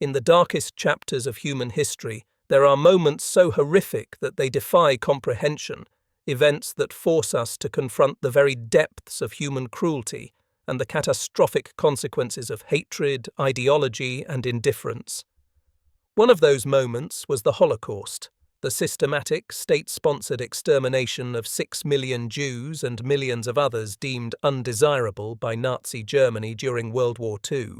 In the darkest chapters of human history, there are moments so horrific that they defy comprehension, events that force us to confront the very depths of human cruelty and the catastrophic consequences of hatred, ideology, and indifference. One of those moments was the Holocaust, the systematic, state-sponsored extermination of 6 million Jews and millions of others deemed undesirable by Nazi Germany during World War II.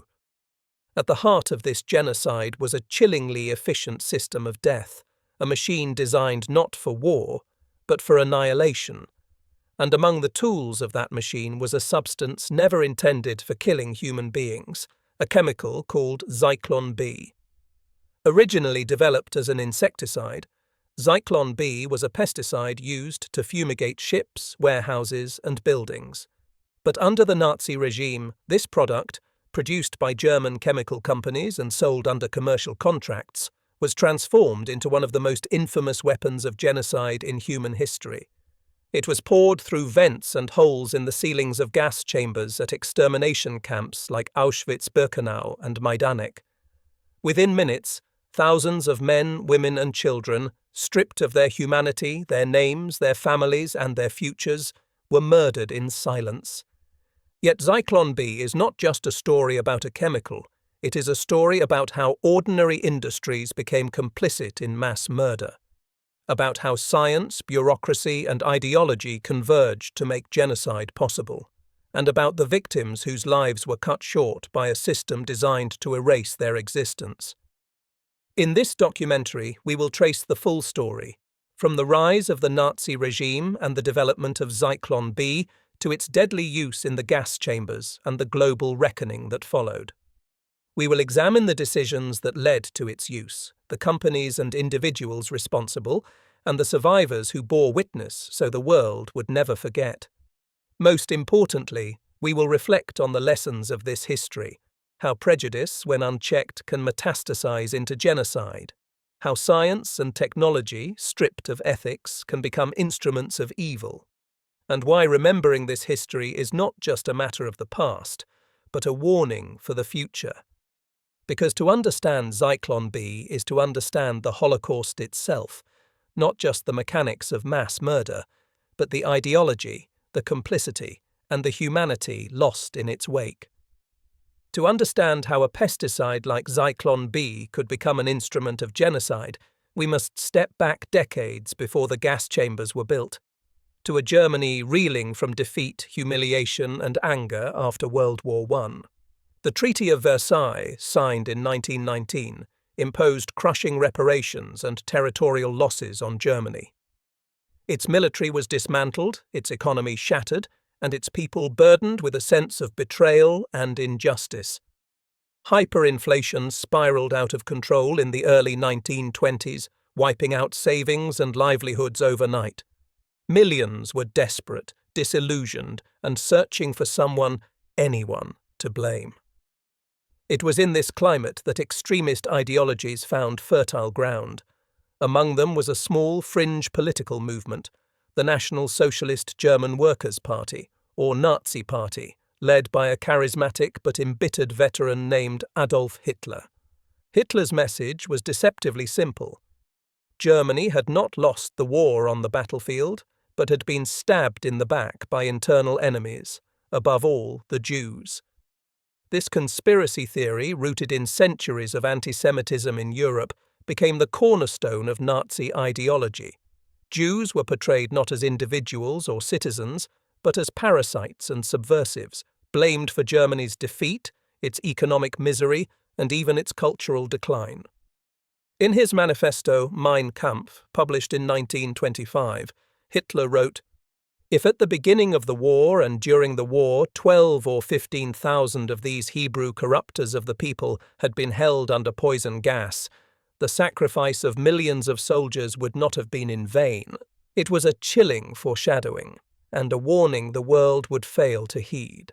At the heart of this genocide was a chillingly efficient system of death, a machine designed not for war, but for annihilation. And among the tools of that machine was a substance never intended for killing human beings, a chemical called Zyklon B. Originally developed as an insecticide, Zyklon B was a pesticide used to fumigate ships, warehouses, and buildings. But under the Nazi regime, this product, produced by German chemical companies and sold under commercial contracts, was transformed into one of the most infamous weapons of genocide in human history. It was poured through vents and holes in the ceilings of gas chambers at extermination camps like Auschwitz-Birkenau and Majdanek. Within minutes, thousands of men, women, and children, stripped of their humanity, their names, their families, and their futures, were murdered in silence. Yet Zyklon B is not just a story about a chemical, it is a story about how ordinary industries became complicit in mass murder, about how science, bureaucracy, and ideology converged to make genocide possible, and about the victims whose lives were cut short by a system designed to erase their existence. In this documentary, we will trace the full story, from the rise of the Nazi regime and the development of Zyklon B to its deadly use in the gas chambers and the global reckoning that followed. We will examine the decisions that led to its use, the companies and individuals responsible, and the survivors who bore witness so the world would never forget. Most importantly, we will reflect on the lessons of this history, how prejudice, when unchecked, can metastasize into genocide, how science and technology, stripped of ethics, can become instruments of evil, and why remembering this history is not just a matter of the past, but a warning for the future. Because to understand Zyklon B is to understand the Holocaust itself, not just the mechanics of mass murder, but the ideology, the complicity, and the humanity lost in its wake. To understand how a pesticide like Zyklon B could become an instrument of genocide, we must step back decades before the gas chambers were built, to a Germany reeling from defeat, humiliation, and anger after World War I. The Treaty of Versailles, signed in 1919, imposed crushing reparations and territorial losses on Germany. Its military was dismantled, its economy shattered, and its people burdened with a sense of betrayal and injustice. Hyperinflation spiraled out of control in the early 1920s, wiping out savings and livelihoods overnight. Millions were desperate, disillusioned, and searching for someone, anyone, to blame. It was in this climate that extremist ideologies found fertile ground. Among them was a small fringe political movement, the National Socialist German Workers' Party, or Nazi Party, led by a charismatic but embittered veteran named Adolf Hitler. Hitler's message was deceptively simple. Germany had not lost the war on the battlefield, but had been stabbed in the back by internal enemies, above all the Jews. This conspiracy theory, rooted in centuries of anti-Semitism in Europe, became the cornerstone of Nazi ideology. Jews were portrayed not as individuals or citizens, but as parasites and subversives, blamed for Germany's defeat, its economic misery, and even its cultural decline. In his manifesto Mein Kampf, published in 1925, Hitler wrote, "If at the beginning of the war and during the war 12 or 15,000 of these Hebrew corrupters of the people had been held under poison gas, the sacrifice of millions of soldiers would not have been in vain." It was a chilling foreshadowing, and a warning the world would fail to heed.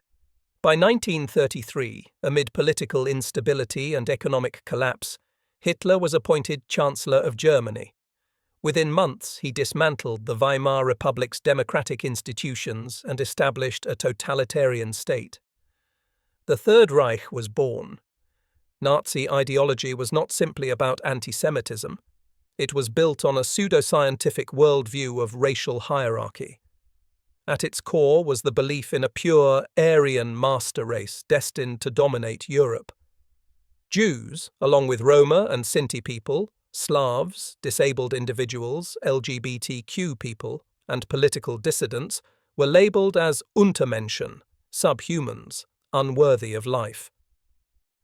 By 1933, amid political instability and economic collapse, Hitler was appointed Chancellor of Germany. Within months, he dismantled the Weimar Republic's democratic institutions and established a totalitarian state. The Third Reich was born. Nazi ideology was not simply about anti-Semitism. It was built on a pseudoscientific worldview of racial hierarchy. At its core was the belief in a pure Aryan master race destined to dominate Europe. Jews, along with Roma and Sinti people, Slavs, disabled individuals, LGBTQ people, and political dissidents, were labelled as Untermenschen, subhumans, unworthy of life.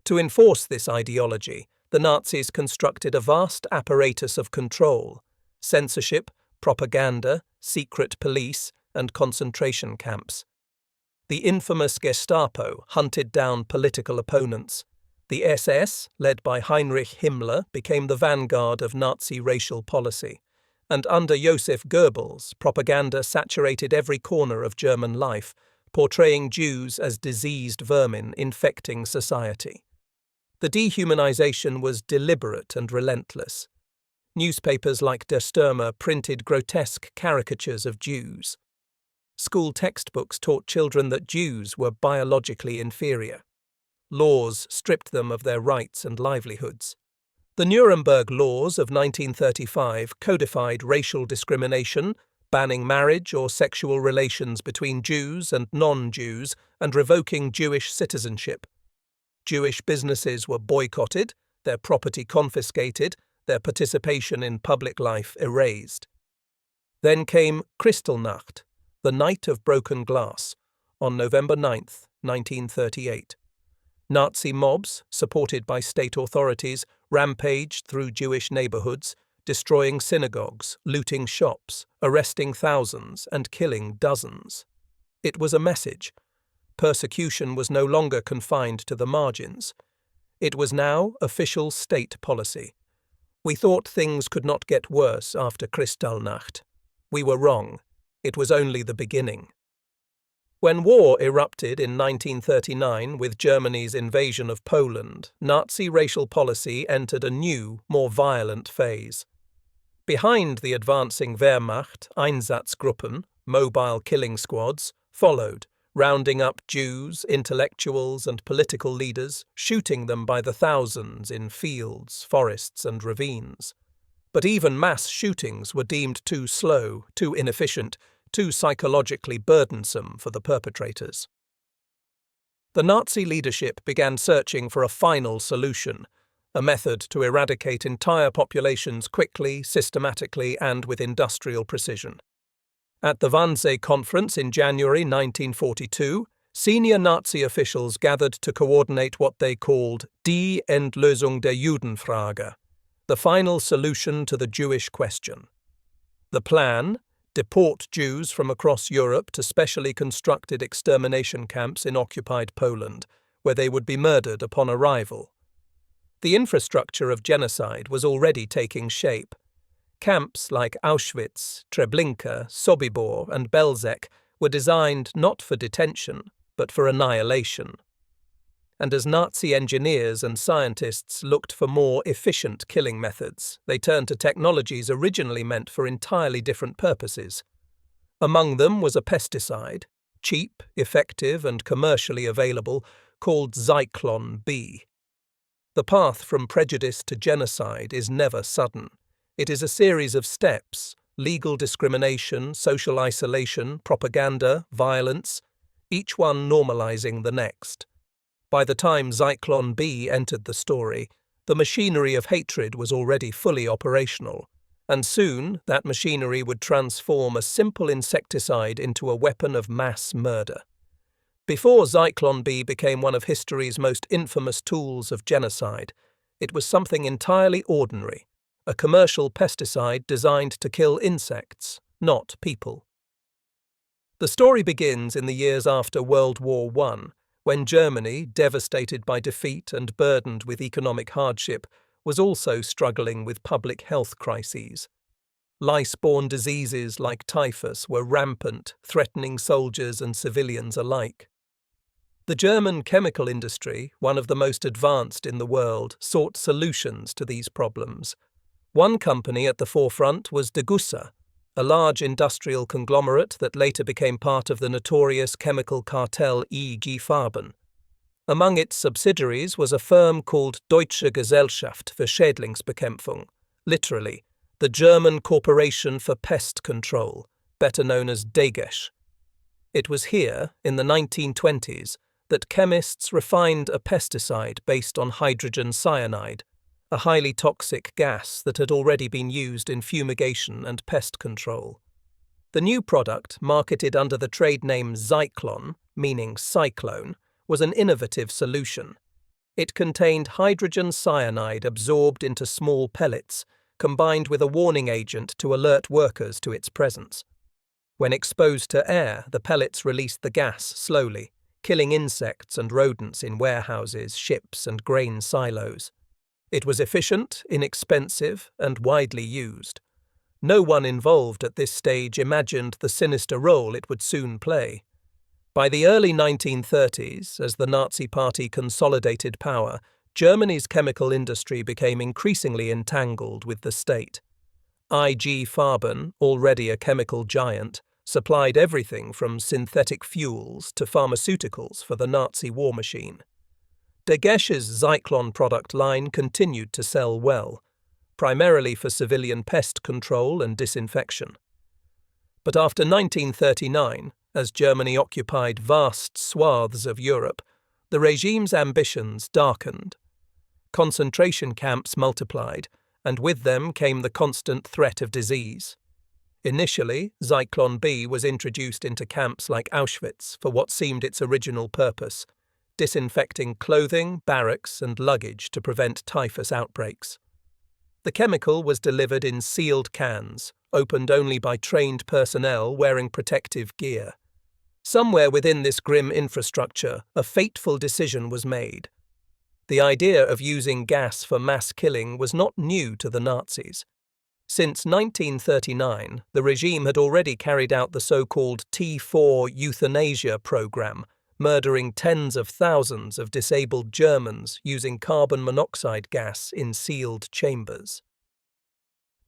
To enforce this ideology, the Nazis constructed a vast apparatus of control: censorship, propaganda, secret police, and concentration camps. The infamous Gestapo hunted down political opponents. The SS, led by Heinrich Himmler, became the vanguard of Nazi racial policy. And under Joseph Goebbels, propaganda saturated every corner of German life, portraying Jews as diseased vermin infecting society. The dehumanization was deliberate and relentless. Newspapers like Der Stürmer printed grotesque caricatures of Jews. School textbooks taught children that Jews were biologically inferior. Laws stripped them of their rights and livelihoods. The Nuremberg laws of 1935 codified racial discrimination, banning marriage or sexual relations between Jews and non-Jews, and revoking Jewish citizenship. Jewish businesses were boycotted, their property confiscated, their participation in public life erased. Then came Kristallnacht, the Night of Broken Glass, on November 9, 1938. Nazi mobs, supported by state authorities, rampaged through Jewish neighborhoods, destroying synagogues, looting shops, arresting thousands, and killing dozens. It was a message. Persecution was no longer confined to the margins. It was now official state policy. We thought things could not get worse after Kristallnacht. We were wrong. It was only the beginning. When war erupted in 1939 with Germany's invasion of Poland, Nazi racial policy entered a new, more violent phase. Behind the advancing Wehrmacht, Einsatzgruppen, mobile killing squads, followed, rounding up Jews, intellectuals, and political leaders, shooting them by the thousands in fields, forests, and ravines. But even mass shootings were deemed too slow, too inefficient, too psychologically burdensome for the perpetrators. The Nazi leadership began searching for a final solution, a method to eradicate entire populations quickly, systematically, and with industrial precision. At the Wannsee Conference in January 1942, senior Nazi officials gathered to coordinate what they called Die Endlösung der Judenfrage, the final solution to the Jewish question. The plan: deport Jews from across Europe to specially constructed extermination camps in occupied Poland, where they would be murdered upon arrival. The infrastructure of genocide was already taking shape. Camps like Auschwitz, Treblinka, Sobibor, and Belzec were designed not for detention, but for annihilation. And as Nazi engineers and scientists looked for more efficient killing methods, they turned to technologies originally meant for entirely different purposes. Among them was a pesticide, cheap, effective, and commercially available, called Zyklon B. The path from prejudice to genocide is never sudden. It is a series of steps: legal discrimination, social isolation, propaganda, violence, each one normalizing the next. By the time Zyklon B entered the story, the machinery of hatred was already fully operational, and soon that machinery would transform a simple insecticide into a weapon of mass murder. Before Zyklon B became one of history's most infamous tools of genocide, it was something entirely ordinary, a commercial pesticide designed to kill insects, not people. The story begins in the years after World War I, when Germany, devastated by defeat and burdened with economic hardship, was also struggling with public health crises. Lice-borne diseases like typhus were rampant, threatening soldiers and civilians alike. The German chemical industry, one of the most advanced in the world, sought solutions to these problems. One company at the forefront was Degussa, a large industrial conglomerate that later became part of the notorious chemical cartel IG Farben. Among its subsidiaries was a firm called Deutsche Gesellschaft für Schädlingsbekämpfung, literally, the German Corporation for Pest Control, better known as DGESH. It was here, in the 1920s, that chemists refined a pesticide based on hydrogen cyanide, a highly toxic gas that had already been used in fumigation and pest control. The new product, marketed under the trade name Zyklon, meaning cyclone, was an innovative solution. It contained hydrogen cyanide absorbed into small pellets, combined with a warning agent to alert workers to its presence. When exposed to air, the pellets released the gas slowly, killing insects and rodents in warehouses, ships, and grain silos. It was efficient, inexpensive, and widely used. No one involved at this stage imagined the sinister role it would soon play. By the early 1930s, as the Nazi Party consolidated power, Germany's chemical industry became increasingly entangled with the state. IG Farben, already a chemical giant, supplied everything from synthetic fuels to pharmaceuticals for the Nazi war machine. DGESH's Zyklon product line continued to sell well, primarily for civilian pest control and disinfection. But after 1939, as Germany occupied vast swaths of Europe, the regime's ambitions darkened. Concentration camps multiplied, and with them came the constant threat of disease. Initially, Zyklon B was introduced into camps like Auschwitz for what seemed its original purpose, disinfecting clothing, barracks, and luggage to prevent typhus outbreaks. The chemical was delivered in sealed cans, opened only by trained personnel wearing protective gear. Somewhere within this grim infrastructure, a fateful decision was made. The idea of using gas for mass killing was not new to the Nazis. Since 1939, the regime had already carried out the so-called T4 euthanasia program, murdering tens of thousands of disabled Germans using carbon monoxide gas in sealed chambers.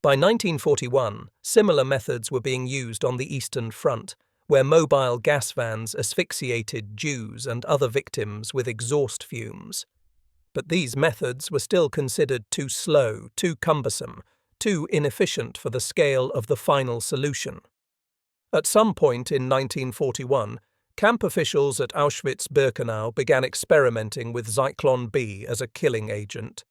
By 1941, similar methods were being used on the Eastern Front, where mobile gas vans asphyxiated Jews and other victims with exhaust fumes. But these methods were still considered too slow, too cumbersome, too inefficient for the scale of the final solution. At some point in 1941, camp officials at Auschwitz-Birkenau began experimenting with Zyklon B as a killing agent.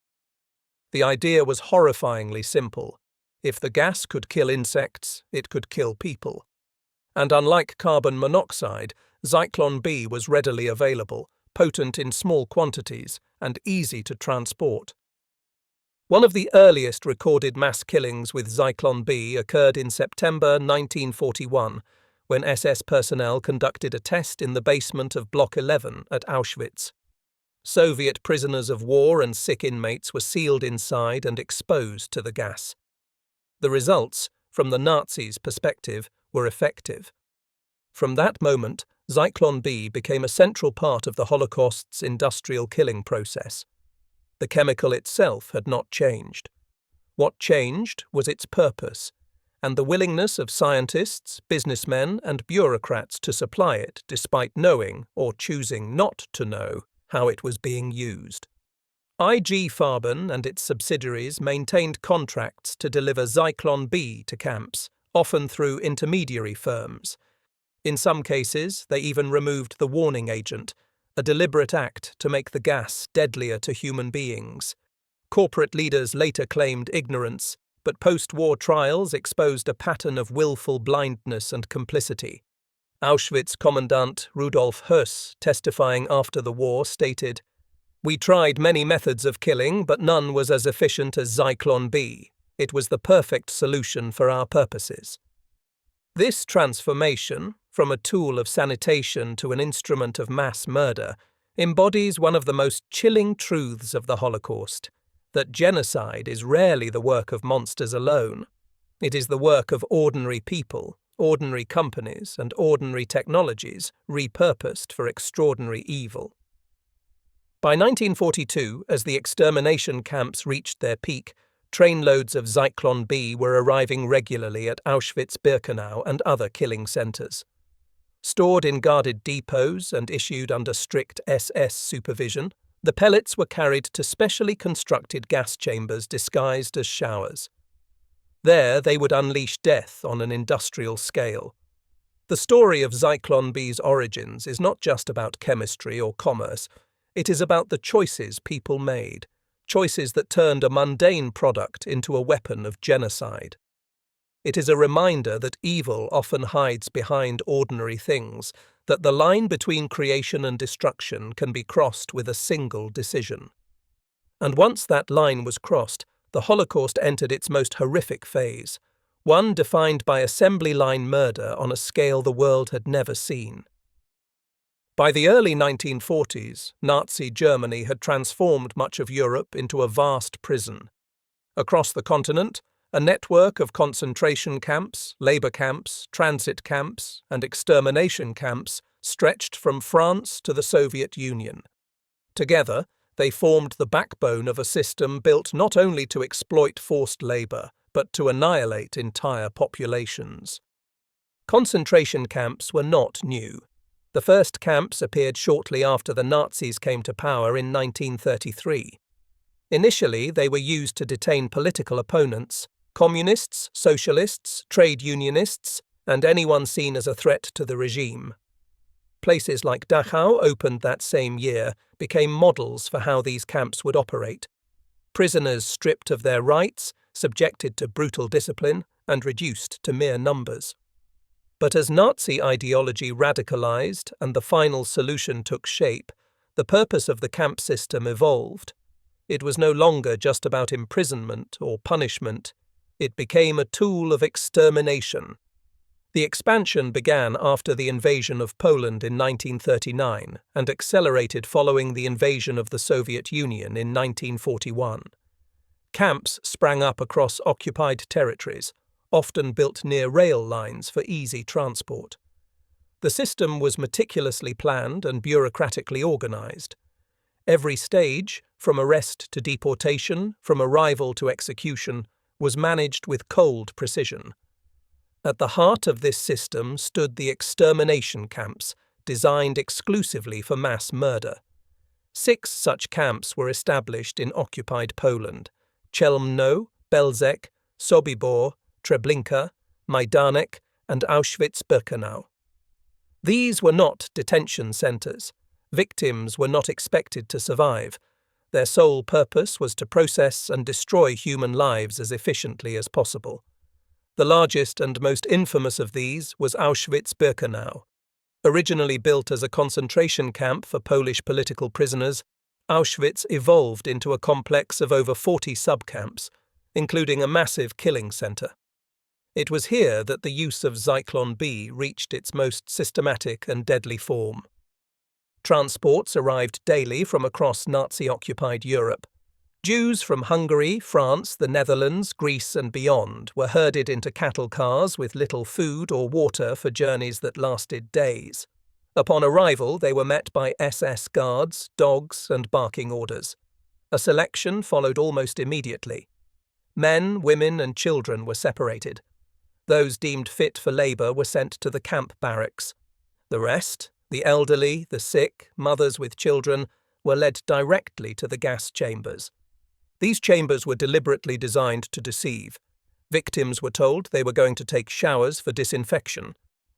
The idea was horrifyingly simple. If the gas could kill insects, it could kill people. And unlike carbon monoxide, Zyklon B was readily available, potent in small quantities, and easy to transport. One of the earliest recorded mass killings with Zyklon B occurred in September 1941, when SS personnel conducted a test in the basement of Block 11 at Auschwitz. Soviet prisoners of war and sick inmates were sealed inside and exposed to the gas. The results, from the Nazis' perspective, were effective. From that moment, Zyklon B became a central part of the Holocaust's industrial killing process. The chemical itself had not changed. What changed was its purpose, and the willingness of scientists, businessmen, and bureaucrats to supply it despite knowing, or choosing not to know, how it was being used. IG Farben and its subsidiaries maintained contracts to deliver Zyklon B to camps, often through intermediary firms. In some cases, they even removed the warning agent, a deliberate act to make the gas deadlier to human beings. Corporate leaders later claimed ignorance, but post-war trials exposed a pattern of willful blindness and complicity. Auschwitz Commandant Rudolf Höss, testifying after the war, stated, "We tried many methods of killing, but none was as efficient as Zyklon B. It was the perfect solution for our purposes." This transformation, from a tool of sanitation to an instrument of mass murder, embodies one of the most chilling truths of the Holocaust, that genocide is rarely the work of monsters alone. It is the work of ordinary people, ordinary companies, and ordinary technologies repurposed for extraordinary evil. By 1942, as the extermination camps reached their peak, trainloads of Zyklon B were arriving regularly at Auschwitz-Birkenau and other killing centers. Stored in guarded depots and issued under strict SS supervision, the pellets were carried to specially constructed gas chambers disguised as showers. There they would unleash death on an industrial scale. The story of Zyklon B's origins is not just about chemistry or commerce, it is about the choices people made, choices that turned a mundane product into a weapon of genocide. It is a reminder that evil often hides behind ordinary things, that the line between creation and destruction can be crossed with a single decision. And once that line was crossed, the Holocaust entered its most horrific phase, one defined by assembly line murder on a scale the world had never seen. By the early 1940s, Nazi Germany had transformed much of Europe into a vast prison. Across the continent, a network of concentration camps, labor camps, transit camps, and extermination camps stretched from France to the Soviet Union. Together, they formed the backbone of a system built not only to exploit forced labor, but to annihilate entire populations. Concentration camps were not new. The first camps appeared shortly after the Nazis came to power in 1933. Initially, they were used to detain political opponents, communists, socialists, trade unionists, and anyone seen as a threat to the regime. Places like Dachau, opened that same year, became models for how these camps would operate. Prisoners stripped of their rights, subjected to brutal discipline, and reduced to mere numbers. But as Nazi ideology radicalized and the final solution took shape, the purpose of the camp system evolved. It was no longer just about imprisonment or punishment. It became a tool of extermination. The expansion began after the invasion of Poland in 1939 and accelerated following the invasion of the Soviet Union in 1941. Camps sprang up across occupied territories, often built near rail lines for easy transport. The system was meticulously planned and bureaucratically organized. Every stage, from arrest to deportation, from arrival to execution, was managed with cold precision. At the heart of this system stood the extermination camps, designed exclusively for mass murder. 6 such camps were established in occupied Poland: Chelmno, Belzec, Sobibor, Treblinka, Majdanek, and Auschwitz-Birkenau. These were not detention centres. Victims were not expected to survive. Their sole purpose was to process and destroy human lives as efficiently as possible. The largest and most infamous of these was Auschwitz-Birkenau. Originally built as a concentration camp for Polish political prisoners, Auschwitz evolved into a complex of over 40 subcamps, including a massive killing centre. It was here that the use of Zyklon B reached its most systematic and deadly form. Transports arrived daily from across Nazi-occupied Europe. Jews from Hungary, France, the Netherlands, Greece and beyond were herded into cattle cars with little food or water for journeys that lasted days. Upon arrival, they were met by SS guards, dogs and barking orders. A selection followed almost immediately. Men, women and children were separated. Those deemed fit for labour were sent to the camp barracks. The rest, the elderly, the sick, mothers with children, were led directly to the gas chambers. These chambers were deliberately designed to deceive. Victims were told they were going to take showers for disinfection.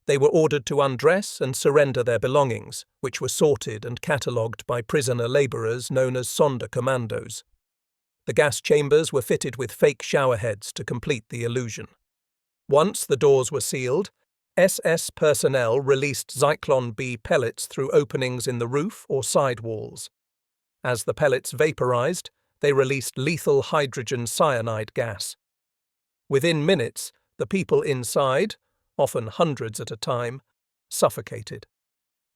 They were ordered to undress and surrender their belongings, which were sorted and catalogued by prisoner labourers known as Sonderkommandos. The gas chambers were fitted with fake showerheads to complete the illusion. Once the doors were sealed, SS personnel released Zyklon B pellets through openings in the roof or side walls. As the pellets vaporized, they released lethal hydrogen cyanide gas. Within minutes, the people inside, often hundreds at a time, suffocated.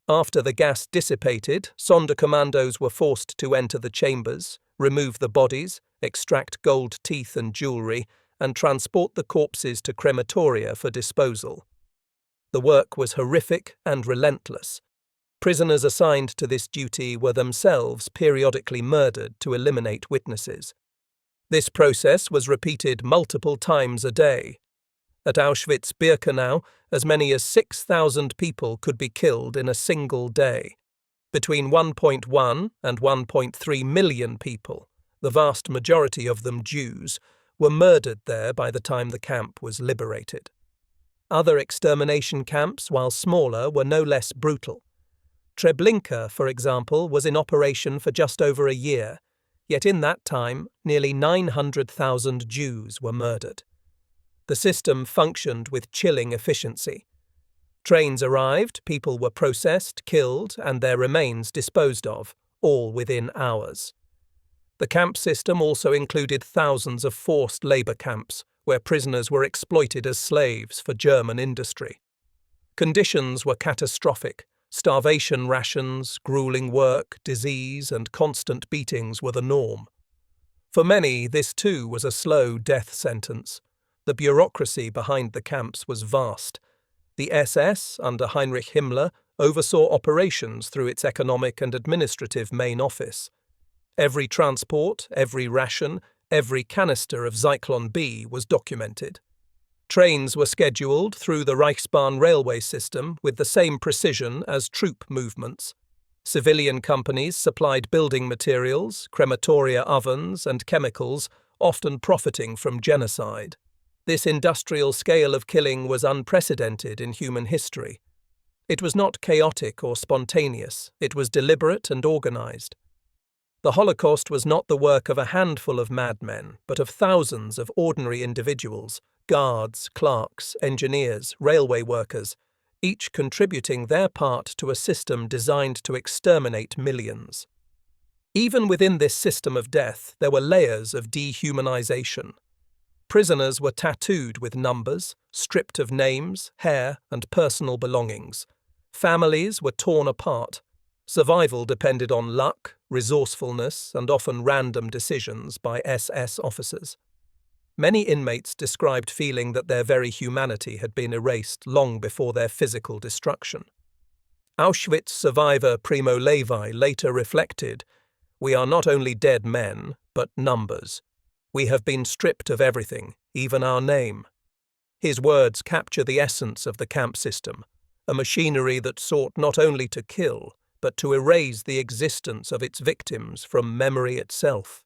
After the gas dissipated, Sonderkommandos were forced to enter the chambers, remove the bodies, extract gold teeth and jewellery, and transport the corpses to crematoria for disposal. The work was horrific and relentless. Prisoners assigned to this duty were themselves periodically murdered to eliminate witnesses. This process was repeated multiple times a day. At Auschwitz-Birkenau, as many as 6,000 people could be killed in a single day. Between 1.1 and 1.3 million people, the vast majority of them Jews, were murdered there by the time the camp was liberated. Other extermination camps, while smaller, were no less brutal. Treblinka, for example, was in operation for just over a year, yet in that time nearly 900,000 Jews were murdered. The system functioned with chilling efficiency. Trains arrived, people were processed, killed, and their remains disposed of, all within hours. The camp system also included thousands of forced labor camps, where prisoners were exploited as slaves for German industry. Conditions were catastrophic. Starvation rations, grueling work, disease, and constant beatings were the norm. For many, this too was a slow death sentence. The bureaucracy behind the camps was vast. The SS, under Heinrich Himmler, oversaw operations through its economic and administrative main office. Every transport, every ration, every canister of Zyklon B was documented. Trains were scheduled through the Reichsbahn railway system with the same precision as troop movements. Civilian companies supplied building materials, crematoria ovens, and chemicals, often profiting from genocide. This industrial scale of killing was unprecedented in human history. It was not chaotic or spontaneous, it was deliberate and organized. The Holocaust was not the work of a handful of madmen, but of thousands of ordinary individuals, guards, clerks, engineers, railway workers, each contributing their part to a system designed to exterminate millions. Even within this system of death, there were layers of dehumanization. Prisoners were tattooed with numbers, stripped of names, hair, and personal belongings. Families were torn apart. Survival depended on luck, resourcefulness, and often random decisions by SS officers. Many inmates described feeling that their very humanity had been erased long before their physical destruction. Auschwitz survivor Primo Levi later reflected, "We are not only dead men, but numbers. We have been stripped of everything, even our name." His words capture the essence of the camp system, a machinery that sought not only to kill, but to erase the existence of its victims from memory itself.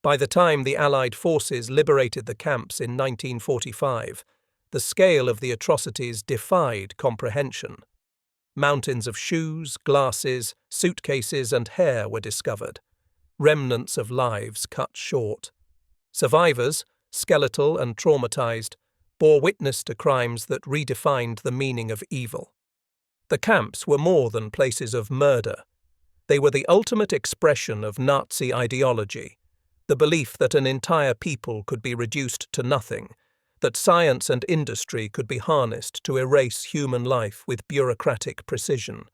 By the time the Allied forces liberated the camps in 1945, the scale of the atrocities defied comprehension. Mountains of shoes, glasses, suitcases, and hair were discovered, remnants of lives cut short. Survivors, skeletal and traumatized, bore witness to crimes that redefined the meaning of evil. The camps were more than places of murder. They were the ultimate expression of Nazi ideology, the belief that an entire people could be reduced to nothing, that science and industry could be harnessed to erase human life with bureaucratic precision.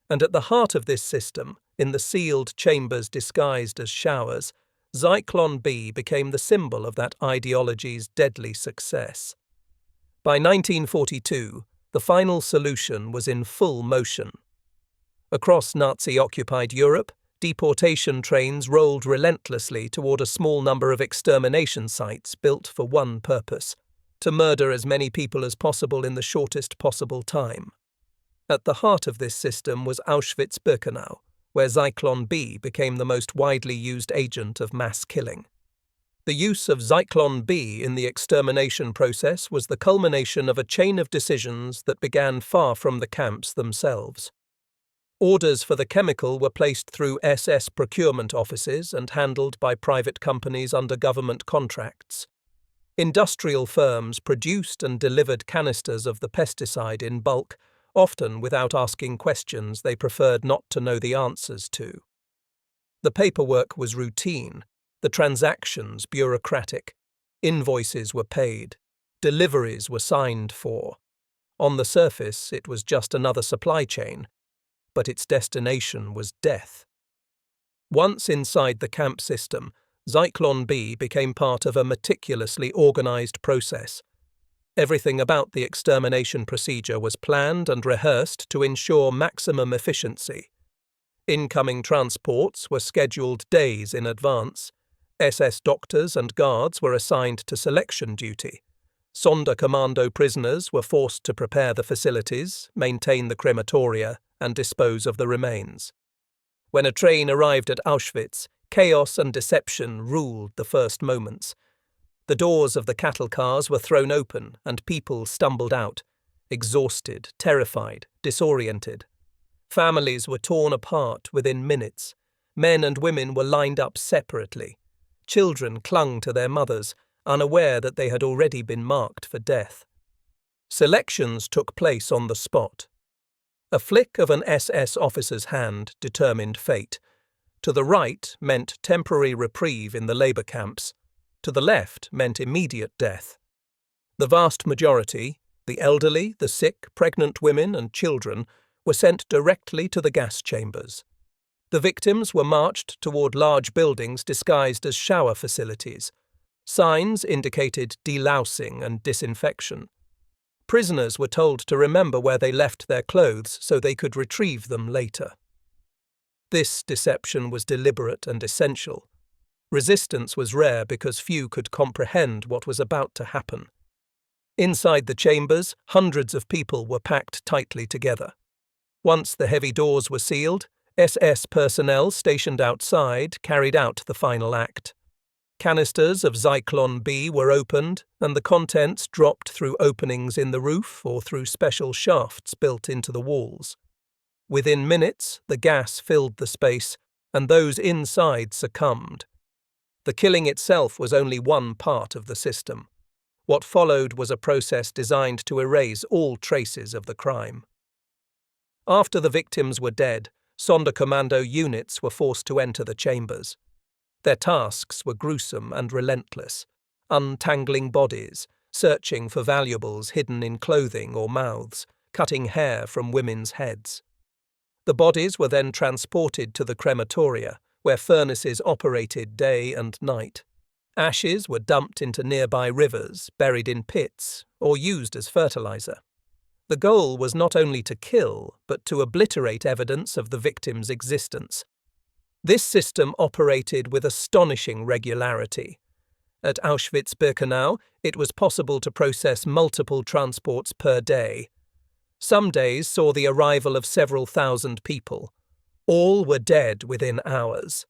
And at the heart of this system, in the sealed chambers disguised as showers, Zyklon B became the symbol of that ideology's deadly success. By 1942, the final solution was in full motion. Across Nazi-occupied Europe, deportation trains rolled relentlessly toward a small number of extermination sites built for one purpose: to murder as many people as possible in the shortest possible time. At the heart of this system was Auschwitz-Birkenau, where Zyklon B became the most widely used agent of mass killing. The use of Zyklon B in the extermination process was the culmination of a chain of decisions that began far from the camps themselves. Orders for the chemical were placed through SS procurement offices and handled by private companies under government contracts. Industrial firms produced and delivered canisters of the pesticide in bulk, often without asking questions they preferred not to know the answers to. The paperwork was routine, the transactions bureaucratic, invoices were paid, deliveries were signed for. On the surface, it was just another supply chain, but its destination was death. Once inside the camp system, Zyklon B became part of a meticulously organized process. Everything about the extermination procedure was planned and rehearsed to ensure maximum efficiency. Incoming transports were scheduled days in advance. SS doctors and guards were assigned to selection duty. Sonderkommando prisoners were forced to prepare the facilities, maintain the crematoria, and dispose of the remains. When a train arrived at Auschwitz, chaos and deception ruled the first moments. The doors of the cattle cars were thrown open and people stumbled out, exhausted, terrified, disoriented. Families were torn apart within minutes. Men and women were lined up separately. Children clung to their mothers, unaware that they had already been marked for death. Selections took place on the spot. A flick of an SS officer's hand determined fate. To the right meant temporary reprieve in the labour camps. To the left meant immediate death. The vast majority, the elderly, the sick, pregnant women and children, were sent directly to the gas chambers. The victims were marched toward large buildings disguised as shower facilities. Signs indicated delousing and disinfection. Prisoners were told to remember where they left their clothes so they could retrieve them later. This deception was deliberate and essential. Resistance was rare because few could comprehend what was about to happen. Inside the chambers, hundreds of people were packed tightly together. Once the heavy doors were sealed, SS personnel stationed outside carried out the final act. Canisters of Zyklon B were opened, and the contents dropped through openings in the roof or through special shafts built into the walls. Within minutes, the gas filled the space, and those inside succumbed. The killing itself was only one part of the system. What followed was a process designed to erase all traces of the crime. After the victims were dead, Sonderkommando units were forced to enter the chambers. Their tasks were gruesome and relentless, untangling bodies, searching for valuables hidden in clothing or mouths, cutting hair from women's heads. The bodies were then transported to the crematoria, where furnaces operated day and night. Ashes were dumped into nearby rivers, buried in pits, or used as fertilizer. The goal was not only to kill, but to obliterate evidence of the victim's existence. This system operated with astonishing regularity. At Auschwitz-Birkenau, it was possible to process multiple transports per day. Some days saw the arrival of several thousand people. All were dead within hours.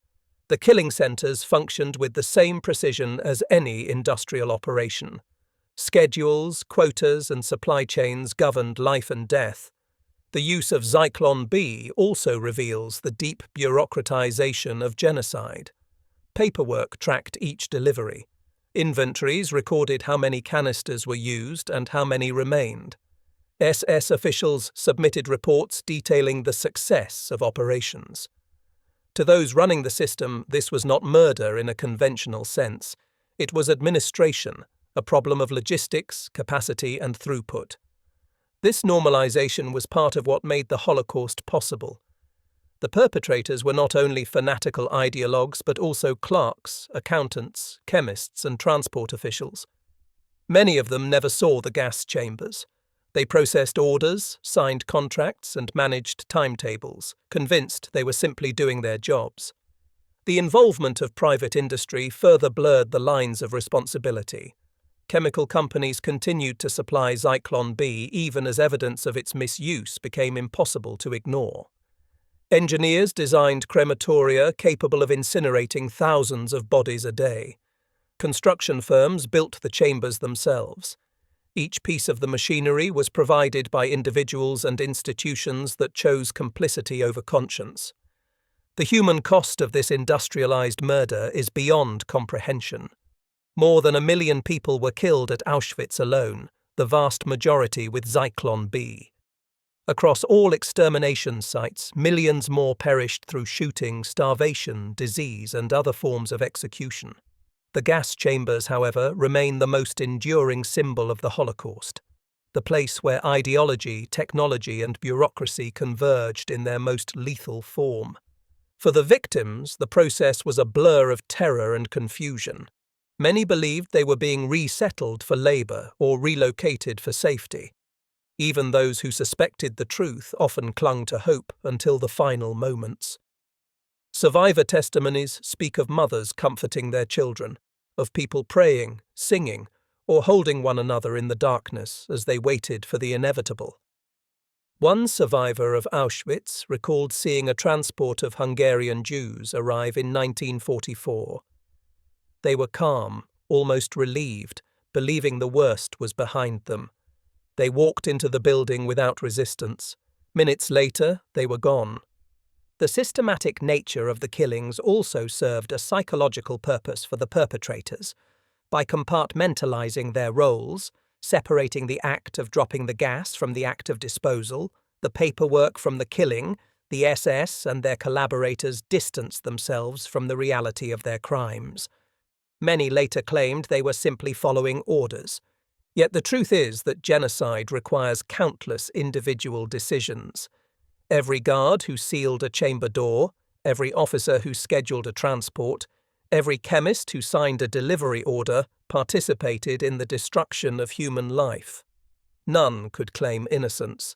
The killing centres functioned with the same precision as any industrial operation. Schedules, quotas, and supply chains governed life and death. The use of Zyklon B also reveals the deep bureaucratization of genocide. Paperwork tracked each delivery. Inventories recorded how many canisters were used and how many remained. SS officials submitted reports detailing the success of operations. To those running the system, this was not murder in a conventional sense. It was administration, a problem of logistics, capacity, and throughput. This normalization was part of what made the Holocaust possible. The perpetrators were not only fanatical ideologues but also clerks, accountants, chemists, and transport officials. Many of them never saw the gas chambers. They processed orders, signed contracts, and managed timetables, convinced they were simply doing their jobs. The involvement of private industry further blurred the lines of responsibility. Chemical companies continued to supply Zyklon B even as evidence of its misuse became impossible to ignore. Engineers designed crematoria capable of incinerating thousands of bodies a day. Construction firms built the chambers themselves. Each piece of the machinery was provided by individuals and institutions that chose complicity over conscience. The human cost of this industrialized murder is beyond comprehension. More than 1 million people were killed at Auschwitz alone, the vast majority with Zyklon B. Across all extermination sites, millions more perished through shooting, starvation, disease, and other forms of execution. The gas chambers, however, remain the most enduring symbol of the Holocaust, the place where ideology, technology, and bureaucracy converged in their most lethal form. For the victims, the process was a blur of terror and confusion. Many believed they were being resettled for labor or relocated for safety. Even those who suspected the truth often clung to hope until the final moments. Survivor testimonies speak of mothers comforting their children, of people praying, singing, or holding one another in the darkness as they waited for the inevitable. One survivor of Auschwitz recalled seeing a transport of Hungarian Jews arrive in 1944. They were calm, almost relieved, believing the worst was behind them. They walked into the building without resistance. Minutes later, they were gone. The systematic nature of the killings also served a psychological purpose for the perpetrators. By compartmentalizing their roles, separating the act of dropping the gas from the act of disposal, the paperwork from the killing, the SS and their collaborators distanced themselves from the reality of their crimes. Many later claimed they were simply following orders. Yet the truth is that genocide requires countless individual decisions. Every guard who sealed a chamber door, every officer who scheduled a transport, every chemist who signed a delivery order participated in the destruction of human life. None could claim innocence.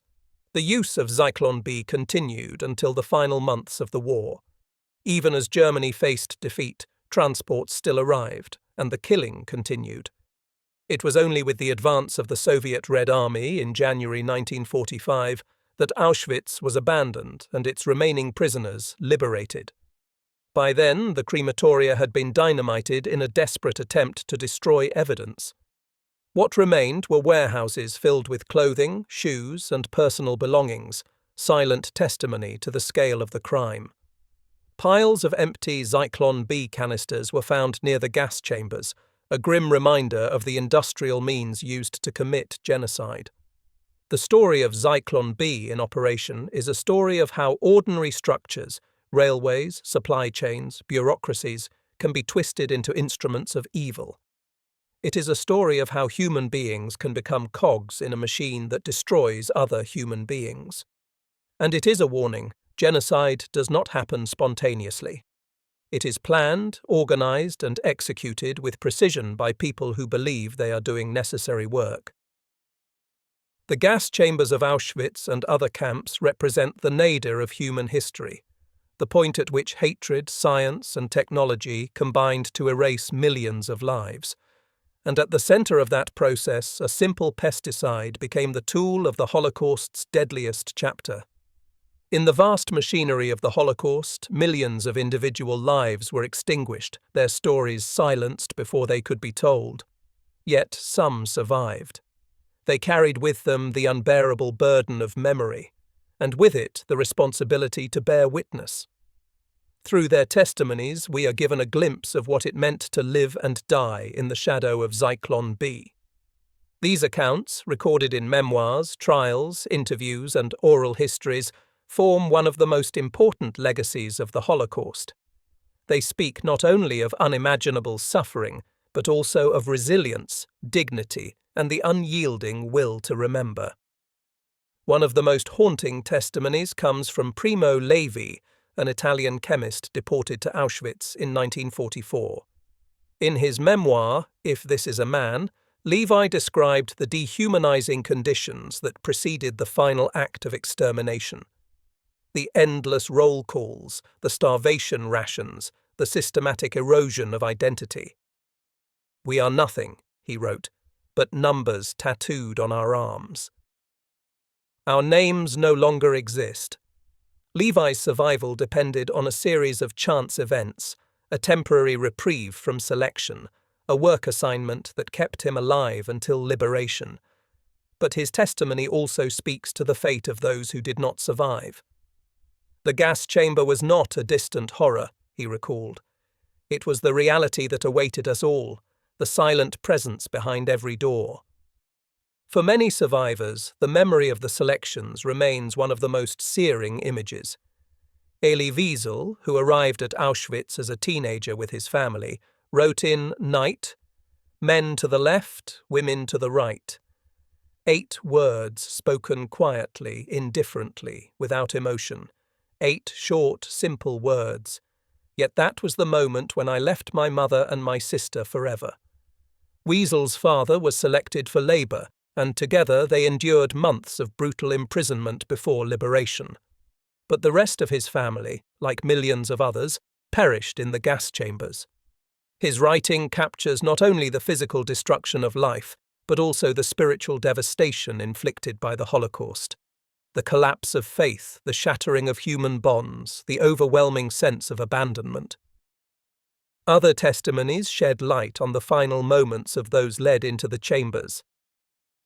The use of Zyklon B continued until the final months of the war. Even as Germany faced defeat, transports still arrived, and the killing continued. It was only with the advance of the Soviet Red Army in January 1945 that Auschwitz was abandoned and its remaining prisoners liberated. By then, the crematoria had been dynamited in a desperate attempt to destroy evidence. What remained were warehouses filled with clothing, shoes, and personal belongings, silent testimony to the scale of the crime. Piles of empty Zyklon B canisters were found near the gas chambers, a grim reminder of the industrial means used to commit genocide. The story of Zyklon B in operation is a story of how ordinary structures, railways, supply chains, bureaucracies, can be twisted into instruments of evil. It is a story of how human beings can become cogs in a machine that destroys other human beings. And it is a warning: genocide does not happen spontaneously. It is planned, organized, and executed with precision by people who believe they are doing necessary work. The gas chambers of Auschwitz and other camps represent the nadir of human history, the point at which hatred, science, and technology combined to erase millions of lives. And at the center of that process, a simple pesticide became the tool of the Holocaust's deadliest chapter. In the vast machinery of the Holocaust, millions of individual lives were extinguished, their stories silenced before they could be told. Yet some survived. They carried with them the unbearable burden of memory, and with it the responsibility to bear witness. Through their testimonies, we are given a glimpse of what it meant to live and die in the shadow of Zyklon B. These accounts, recorded in memoirs, trials, interviews, and oral histories, form one of the most important legacies of the Holocaust. They speak not only of unimaginable suffering, but also of resilience, dignity, and the unyielding will to remember. One of the most haunting testimonies comes from Primo Levi, an Italian chemist deported to Auschwitz in 1944. In his memoir, If This Is a Man, Levi described the dehumanizing conditions that preceded the final act of extermination. The endless roll calls, the starvation rations, the systematic erosion of identity. "We are nothing," he wrote, "but numbers tattooed on our arms. Our names no longer exist." Levi's survival depended on a series of chance events, a temporary reprieve from selection, a work assignment that kept him alive until liberation. But his testimony also speaks to the fate of those who did not survive. The gas chamber was not a distant horror, he recalled. It was the reality that awaited us all, the silent presence behind every door. For many survivors, the memory of the selections remains one of the most searing images. Elie Wiesel, who arrived at Auschwitz as a teenager with his family, wrote in Night, "Men to the left, women to the right. 8 words spoken quietly, indifferently, without emotion. 8 short, simple words. Yet that was the moment when I left my mother and my sister forever." Wiesel's father was selected for labor, and together they endured months of brutal imprisonment before liberation. But the rest of his family, like millions of others, perished in the gas chambers. His writing captures not only the physical destruction of life, but also the spiritual devastation inflicted by the Holocaust. The collapse of faith, the shattering of human bonds, the overwhelming sense of abandonment. Other testimonies shed light on the final moments of those led into the chambers.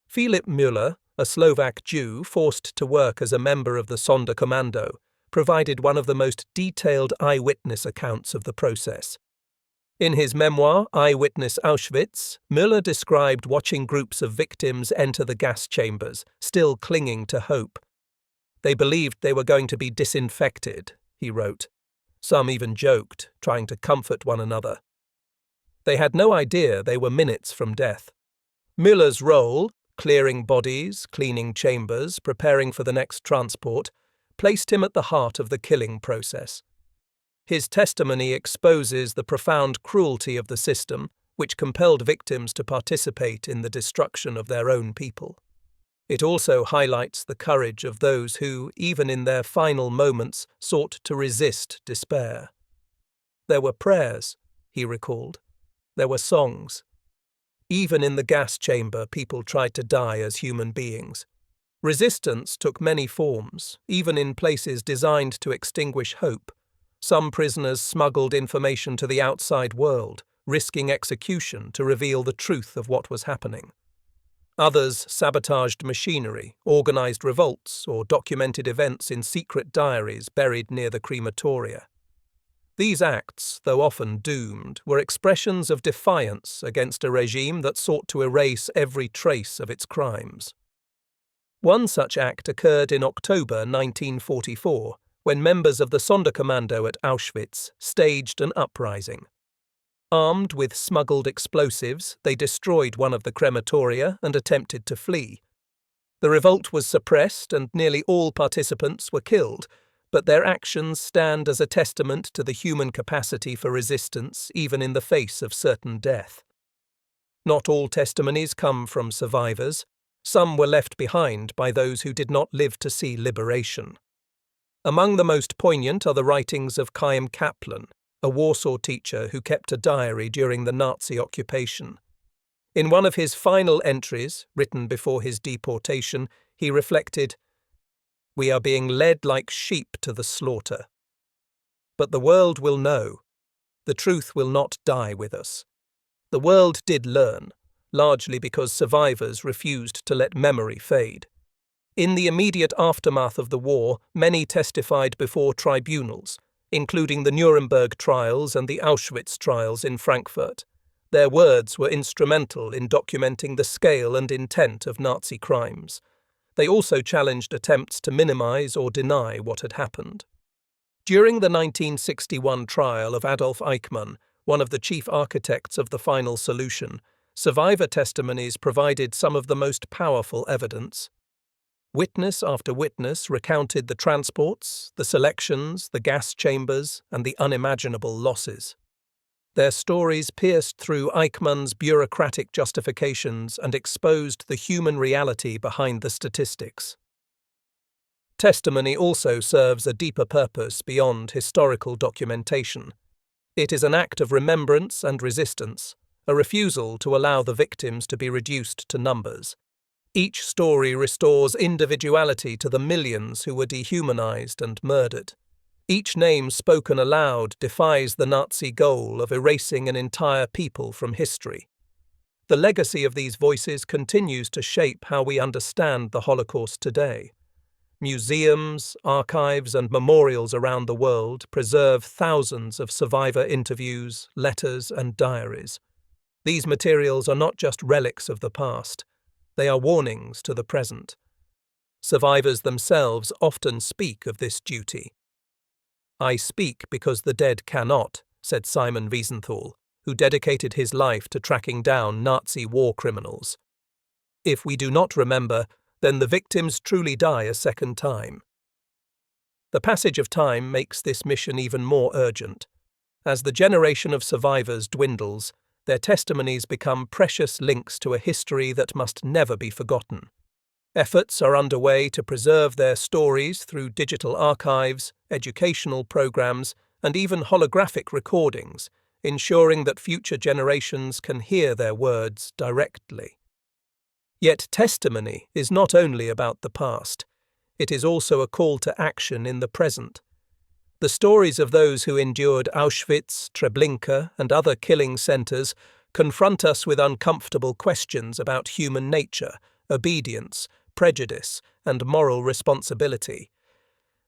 Filip Müller, a Slovak Jew forced to work as a member of the Sonderkommando, provided one of the most detailed eyewitness accounts of the process. In his memoir, Eyewitness Auschwitz, Müller described watching groups of victims enter the gas chambers, still clinging to hope. They believed they were going to be disinfected, he wrote. Some even joked, trying to comfort one another. They had no idea they were minutes from death. Müller's role, clearing bodies, cleaning chambers, preparing for the next transport, placed him at the heart of the killing process. His testimony exposes the profound cruelty of the system, which compelled victims to participate in the destruction of their own people. It also highlights the courage of those who, even in their final moments, sought to resist despair. There were prayers, he recalled. There were songs. Even in the gas chamber, people tried to die as human beings. Resistance took many forms, even in places designed to extinguish hope. Some prisoners smuggled information to the outside world, risking execution to reveal the truth of what was happening. Others sabotaged machinery, organized revolts, or documented events in secret diaries buried near the crematoria. These acts, though often doomed, were expressions of defiance against a regime that sought to erase every trace of its crimes. One such act occurred in October 1944, when members of the Sonderkommando at Auschwitz staged an uprising. Armed with smuggled explosives, they destroyed one of the crematoria and attempted to flee. The revolt was suppressed and nearly all participants were killed, but their actions stand as a testament to the human capacity for resistance even in the face of certain death. Not all testimonies come from survivors. Some were left behind by those who did not live to see liberation. Among the most poignant are the writings of Chaim Kaplan, a Warsaw teacher who kept a diary during the Nazi occupation. In one of his final entries, written before his deportation, he reflected, "We are being led like sheep to the slaughter. But the world will know. The truth will not die with us." The world did learn, largely because survivors refused to let memory fade. In the immediate aftermath of the war, many testified before tribunals, including the Nuremberg trials and the Auschwitz trials in Frankfurt. Their words were instrumental in documenting the scale and intent of Nazi crimes. They also challenged attempts to minimize or deny what had happened. During the 1961 trial of Adolf Eichmann, one of the chief architects of the final solution, survivor testimonies provided some of the most powerful evidence. Witness after witness recounted the transports, the selections, the gas chambers, and the unimaginable losses. Their stories pierced through Eichmann's bureaucratic justifications and exposed the human reality behind the statistics. Testimony also serves a deeper purpose beyond historical documentation. It is an act of remembrance and resistance, a refusal to allow the victims to be reduced to numbers. Each story restores individuality to the millions who were dehumanized and murdered. Each name spoken aloud defies the Nazi goal of erasing an entire people from history. The legacy of these voices continues to shape how we understand the Holocaust today. Museums, archives, and memorials around the world preserve thousands of survivor interviews, letters, and diaries. These materials are not just relics of the past. They are warnings to the present. Survivors themselves often speak of this duty. "I speak because the dead cannot," said Simon Wiesenthal, who dedicated his life to tracking down Nazi war criminals. If we do not remember, then the victims truly die a second time. The passage of time makes this mission even more urgent. As the generation of survivors dwindles, their testimonies become precious links to a history that must never be forgotten. Efforts are underway to preserve their stories through digital archives, educational programs, and even holographic recordings, ensuring that future generations can hear their words directly. Yet testimony is not only about the past, it is also a call to action in the present. The stories of those who endured Auschwitz, Treblinka, and other killing centers confront us with uncomfortable questions about human nature, obedience, prejudice, and moral responsibility.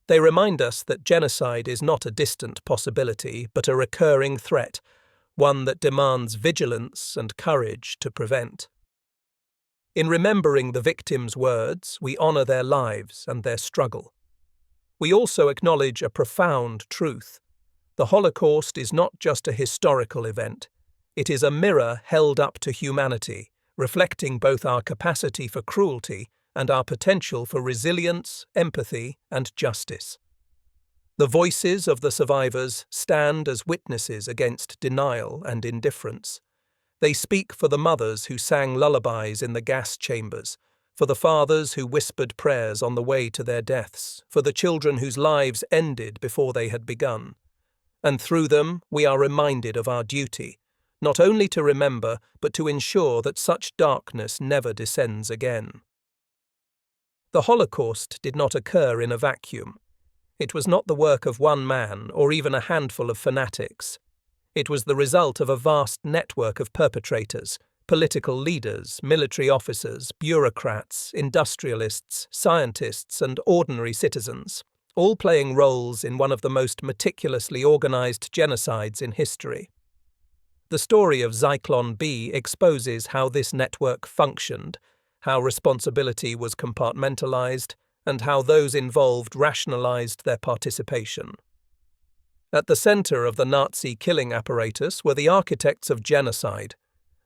They remind us that genocide is not a distant possibility, but a recurring threat, one that demands vigilance and courage to prevent. In remembering the victims' words, we honor their lives and their struggle. We also acknowledge a profound truth. The Holocaust is not just a historical event. It is a mirror held up to humanity, reflecting both our capacity for cruelty and our potential for resilience, empathy, and justice. The voices of the survivors stand as witnesses against denial and indifference. They speak for the mothers who sang lullabies in the gas chambers, for the fathers who whispered prayers on the way to their deaths, for the children whose lives ended before they had begun. And through them, we are reminded of our duty, not only to remember, but to ensure that such darkness never descends again. The Holocaust did not occur in a vacuum. It was not the work of one man or even a handful of fanatics. It was the result of a vast network of perpetrators, political leaders, military officers, bureaucrats, industrialists, scientists, and ordinary citizens, all playing roles in one of the most meticulously organized genocides in history. The story of Zyklon B exposes how this network functioned, how responsibility was compartmentalized, and how those involved rationalized their participation. At the center of the Nazi killing apparatus were the architects of genocide,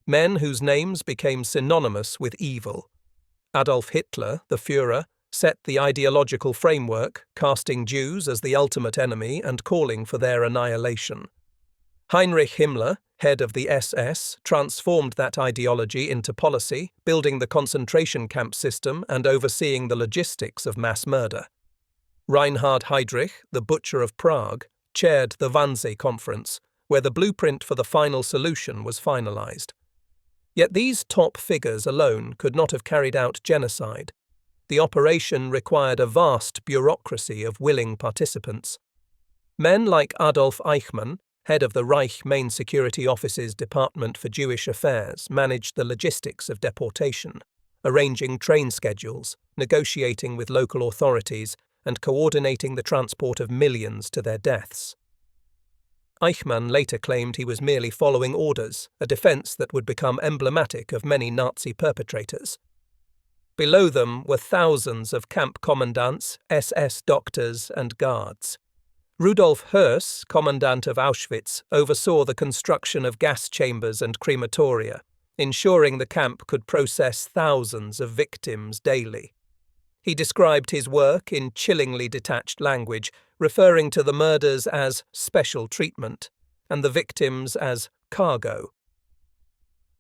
men whose names became synonymous with evil. Adolf Hitler, the Führer, set the ideological framework, casting Jews as the ultimate enemy and calling for their annihilation. Heinrich Himmler, head of the SS, transformed that ideology into policy, building the concentration camp system and overseeing the logistics of mass murder. Reinhard Heydrich, the Butcher of Prague, chaired the Wannsee Conference, where the blueprint for the final solution was finalized. Yet these top figures alone could not have carried out genocide. The operation required a vast bureaucracy of willing participants. Men like Adolf Eichmann, head of the Reich Main Security Office's Department for Jewish Affairs, managed the logistics of deportation, arranging train schedules, negotiating with local authorities, and coordinating the transport of millions to their deaths. Eichmann later claimed he was merely following orders, a defense that would become emblematic of many Nazi perpetrators. Below them were thousands of camp commandants, SS doctors, and guards. Rudolf Höss, commandant of Auschwitz, oversaw the construction of gas chambers and crematoria, ensuring the camp could process thousands of victims daily. He described his work in chillingly detached language, referring to the murders as special treatment and the victims as cargo.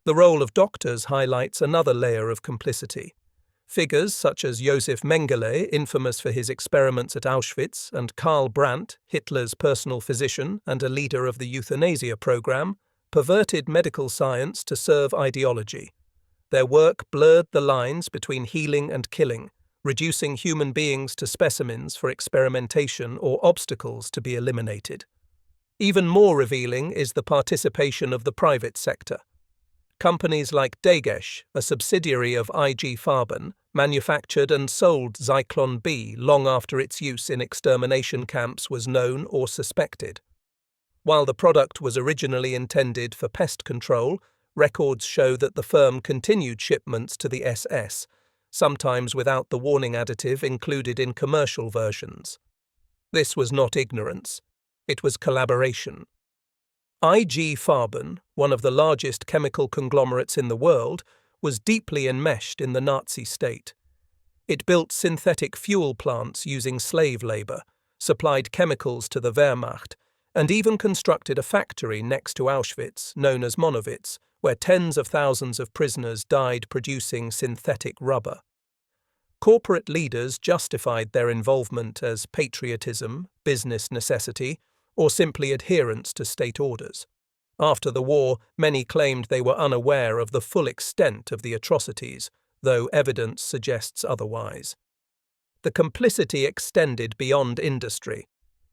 The role of doctors highlights another layer of complicity. Figures such as Josef Mengele, infamous for his experiments at Auschwitz, and Karl Brandt, Hitler's personal physician and a leader of the euthanasia program, perverted medical science to serve ideology. Their work blurred the lines between healing and killing, reducing human beings to specimens for experimentation or obstacles to be eliminated. Even more revealing is the participation of the private sector. Companies like Dagesh, a subsidiary of IG Farben, manufactured and sold Zyklon B long after its use in extermination camps was known or suspected. While the product was originally intended for pest control, records show that the firm continued shipments to the SS, sometimes without the warning additive included in commercial versions. This was not ignorance. It was collaboration. IG Farben, one of the largest chemical conglomerates in the world, was deeply enmeshed in the Nazi state. It built synthetic fuel plants using slave labor, supplied chemicals to the Wehrmacht, and even constructed a factory next to Auschwitz, known as Monowitz, where tens of thousands of prisoners died producing synthetic rubber. Corporate leaders justified their involvement as patriotism, business necessity, or simply adherence to state orders. After the war, many claimed they were unaware of the full extent of the atrocities, though evidence suggests otherwise. The complicity extended beyond industry.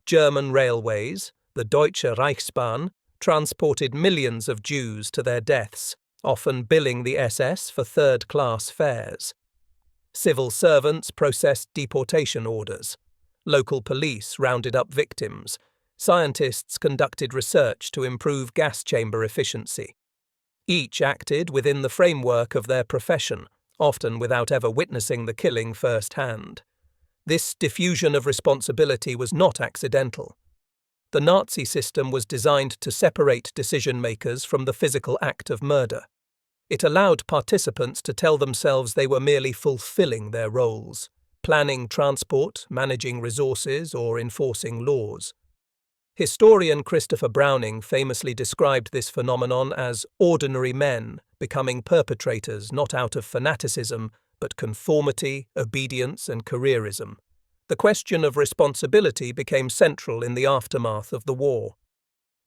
German railways, the Deutsche Reichsbahn, transported millions of Jews to their deaths, often billing the SS for third-class fares. Civil servants processed deportation orders. Local police rounded up victims. Scientists conducted research to improve gas chamber efficiency. Each acted within the framework of their profession, often without ever witnessing the killing firsthand. This diffusion of responsibility was not accidental. The Nazi system was designed to separate decision-makers from the physical act of murder. It allowed participants to tell themselves they were merely fulfilling their roles, planning transport, managing resources, or enforcing laws. Historian Christopher Browning famously described this phenomenon as ordinary men becoming perpetrators not out of fanaticism, but conformity, obedience, and careerism. The question of responsibility became central in the aftermath of the war.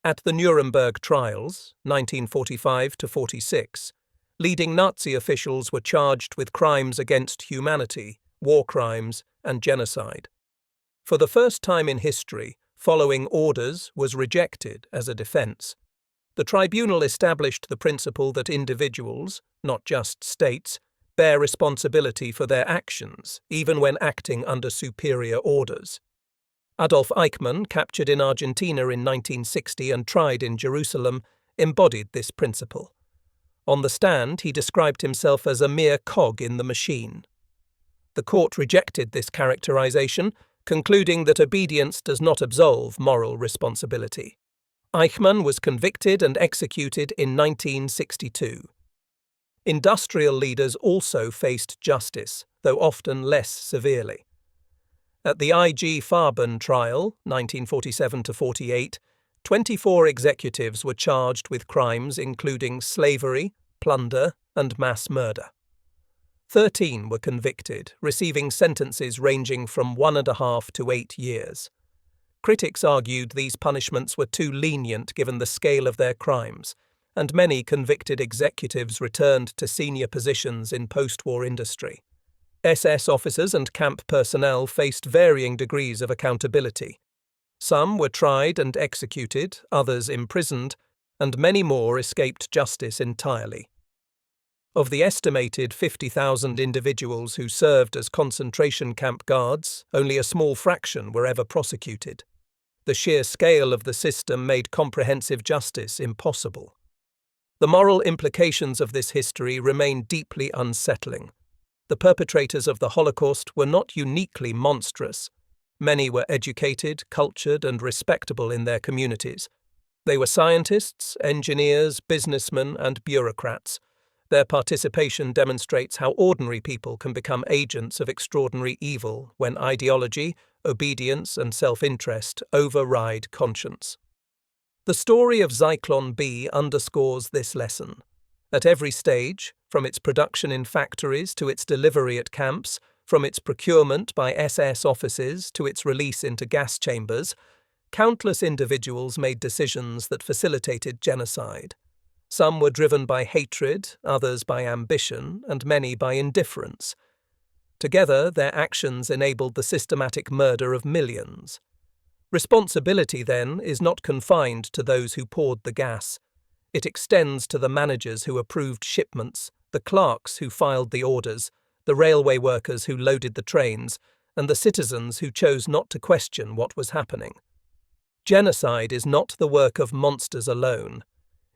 At the Nuremberg trials, 1945–46, leading Nazi officials were charged with crimes against humanity, war crimes, and genocide. For the first time in history, following orders was rejected as a defense. The tribunal established the principle that individuals, not just states, bear responsibility for their actions, even when acting under superior orders. Adolf Eichmann, captured in Argentina in 1960 and tried in Jerusalem, embodied this principle. On the stand, he described himself as a mere cog in the machine. The court rejected this characterization, concluding that obedience does not absolve moral responsibility. Eichmann was convicted and executed in 1962. Industrial leaders also faced justice, though often less severely. At the IG Farben trial, 1947–48, 24 executives were charged with crimes including slavery, plunder, and mass murder. 13 were convicted, receiving sentences ranging from 1.5 to 8 years. Critics argued these punishments were too lenient given the scale of their crimes, and many convicted executives returned to senior positions in post-war industry. SS officers and camp personnel faced varying degrees of accountability. Some were tried and executed, others imprisoned, and many more escaped justice entirely. Of the estimated 50,000 individuals who served as concentration camp guards, only a small fraction were ever prosecuted. The sheer scale of the system made comprehensive justice impossible. The moral implications of this history remain deeply unsettling. The perpetrators of the Holocaust were not uniquely monstrous. Many were educated, cultured, and respectable in their communities. They were scientists, engineers, businessmen, and bureaucrats. Their participation demonstrates how ordinary people can become agents of extraordinary evil when ideology, obedience, and self-interest override conscience. The story of Zyklon B underscores this lesson. At every stage, from its production in factories to its delivery at camps, from its procurement by SS offices to its release into gas chambers, countless individuals made decisions that facilitated genocide. Some were driven by hatred, others by ambition, and many by indifference. Together, their actions enabled the systematic murder of millions. Responsibility, then, is not confined to those who poured the gas. It extends to the managers who approved shipments, the clerks who filed the orders, the railway workers who loaded the trains, and the citizens who chose not to question what was happening. Genocide is not the work of monsters alone.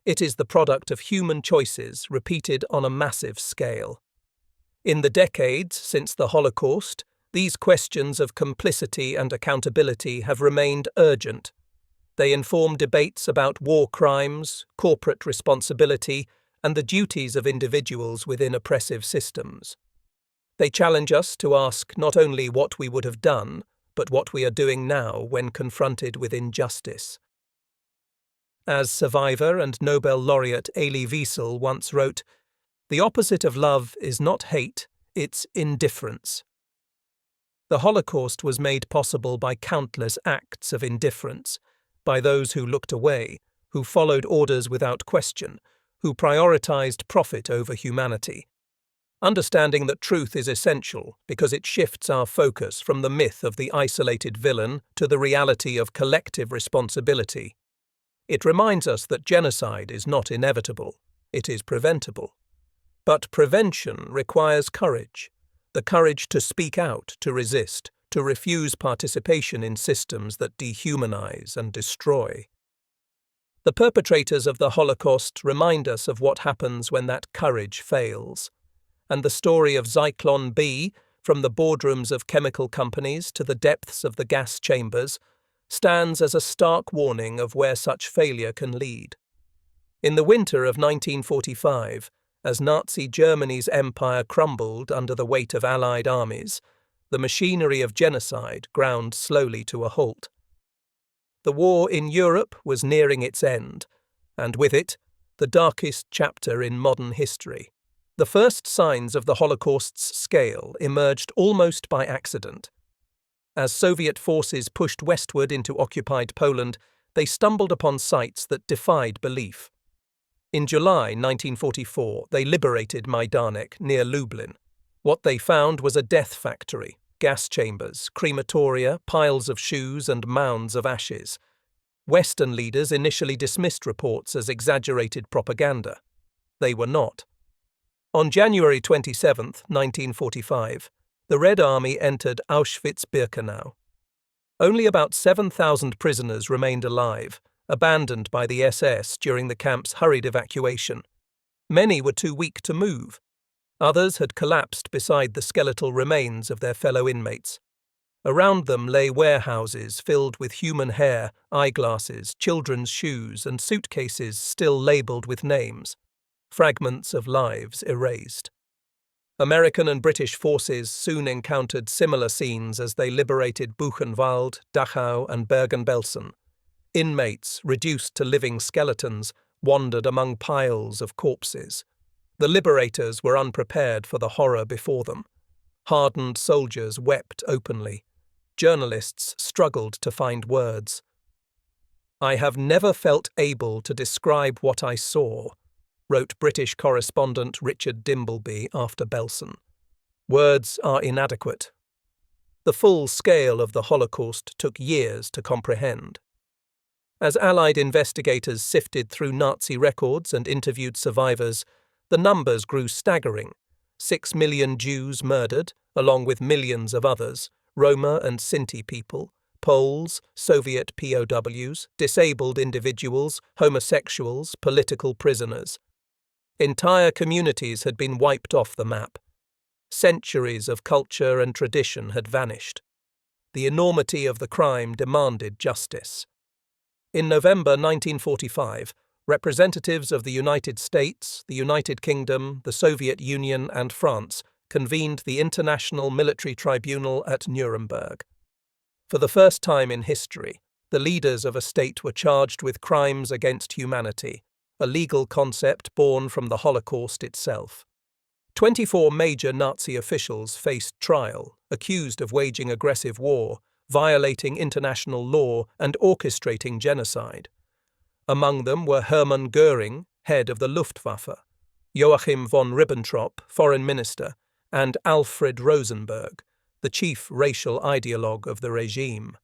It is the product of human choices repeated on a massive scale. In the decades since the Holocaust, these questions of complicity and accountability have remained urgent. They inform debates about war crimes, corporate responsibility, and the duties of individuals within oppressive systems. They challenge us to ask not only what we would have done, but what we are doing now when confronted with injustice. As survivor and Nobel laureate Elie Wiesel once wrote, "The opposite of love is not hate, it's indifference." The Holocaust was made possible by countless acts of indifference, by those who looked away, who followed orders without question, who prioritized profit over humanity. Understanding that truth is essential because it shifts our focus from the myth of the isolated villain to the reality of collective responsibility. It reminds us that genocide is not inevitable, it is preventable. But prevention requires courage, the courage to speak out, to resist, to refuse participation in systems that dehumanize and destroy. The perpetrators of the Holocaust remind us of what happens when that courage fails. And the story of Zyklon B, from the boardrooms of chemical companies to the depths of the gas chambers, stands as a stark warning of where such failure can lead. In the winter of 1945, as Nazi Germany's empire crumbled under the weight of Allied armies, the machinery of genocide ground slowly to a halt. The war in Europe was nearing its end, and with it, the darkest chapter in modern history. The first signs of the Holocaust's scale emerged almost by accident. As Soviet forces pushed westward into occupied Poland, they stumbled upon sites that defied belief. In July 1944, they liberated Majdanek near Lublin. What they found was a death factory, gas chambers, crematoria, piles of shoes, and mounds of ashes. Western leaders initially dismissed reports as exaggerated propaganda. They were not. On January 27, 1945, the Red Army entered Auschwitz-Birkenau. Only about 7,000 prisoners remained alive, abandoned by the SS during the camp's hurried evacuation. Many were too weak to move. Others had collapsed beside the skeletal remains of their fellow inmates. Around them lay warehouses filled with human hair, eyeglasses, children's shoes, and suitcases still labelled with names. Fragments of lives erased. American and British forces soon encountered similar scenes as they liberated Buchenwald, Dachau, and Bergen-Belsen. Inmates, reduced to living skeletons, wandered among piles of corpses. The liberators were unprepared for the horror before them. Hardened soldiers wept openly. Journalists struggled to find words. "I have never felt able to describe what I saw," wrote British correspondent Richard Dimbleby after Belsen. "Words are inadequate." The full scale of the Holocaust took years to comprehend. As Allied investigators sifted through Nazi records and interviewed survivors, the numbers grew staggering. 6 million Jews murdered, along with millions of others, Roma and Sinti people, Poles, Soviet POWs, disabled individuals, homosexuals, political prisoners. Entire communities had been wiped off the map. Centuries of culture and tradition had vanished. The enormity of the crime demanded justice. In November 1945, representatives of the United States, the United Kingdom, the Soviet Union, and France convened the International Military Tribunal at Nuremberg. For the first time in history, the leaders of a state were charged with crimes against humanity, a legal concept born from the Holocaust itself. 24 major Nazi officials faced trial, accused of waging aggressive war, violating international law, and orchestrating genocide. Among them were Hermann Göring, head of the Luftwaffe, Joachim von Ribbentrop, foreign minister, and Alfred Rosenberg, the chief racial ideologue of the regime.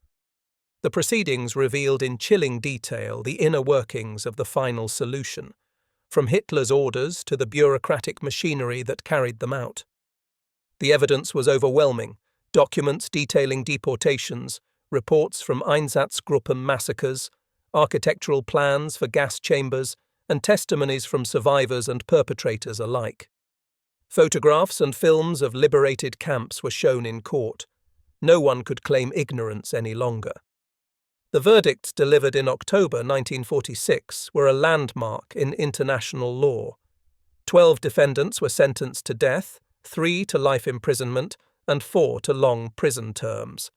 The proceedings revealed in chilling detail the inner workings of the final solution, from Hitler's orders to the bureaucratic machinery that carried them out. The evidence was overwhelming: documents detailing deportations, reports from Einsatzgruppen massacres, architectural plans for gas chambers, and testimonies from survivors and perpetrators alike. Photographs and films of liberated camps were shown in court. No one could claim ignorance any longer. The verdicts delivered in October 1946 were a landmark in international law. 12 defendants were sentenced to death, 3 to life imprisonment, and 4 to long prison terms.